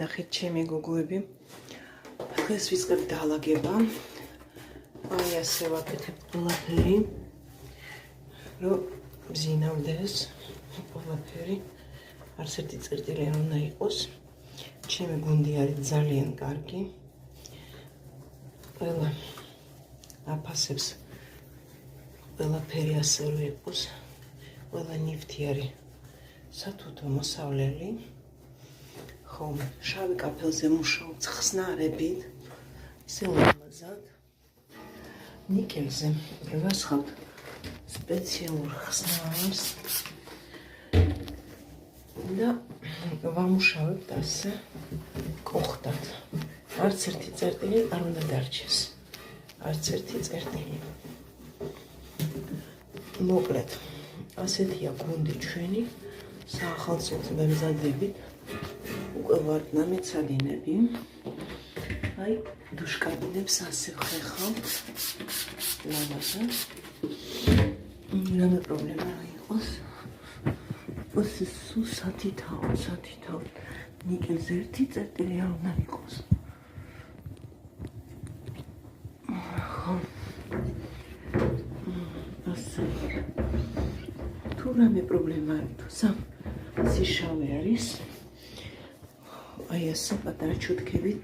ნახეთ ჩემი გოგოები. დღეს ვიწყებ დაალაგება. აი ასე ვაკეთებ ყველაფერი. რომ მზინავდეს ყველაფერი. არც ერთი წერტილი არ უნდა იყოს. ჩემი გუნდი არის ძალიან კარგი. ყველა აფასებს ყველაფერი ასე რომ იყოს. ყველა ნივთი არის სათუთო მოსავლელი. ხომ შავი კაფელზე მუშაობ ხსნარებით. ისე ლამაზად. ნიკელზე ვასხავთ სპეციალურ ხსნარებს და ვამუშავებთ ასე კოხტად. არც ერთი წერტილი არ უნდა დარჩეს. არც ერთი წერტილი. მოკლედ, ასეთია გუნდი ჩვენი. საახალწლოდ მემზადებით. უკვე ვართ ნამეცადინები. აი, დუშკაბინებს ასე ვხერხავთ. ლამაზად. რამე პრობლემა არ იყოს. სულ სათითაო. ნიკელზე ერთი წერტილი არ უნდა იყოს. ხო. ასე. თუ რამე პრობლემა არის თუ სიშავე არის. აი ასე პატარა ჩუთქებით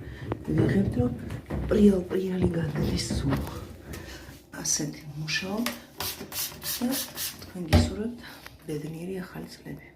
ვიღებთ, რომ პრიალი გადადის სულ. ასეთი მუშაობ და თქვენ გისურვებთ ბედნიერი ახალი წლები.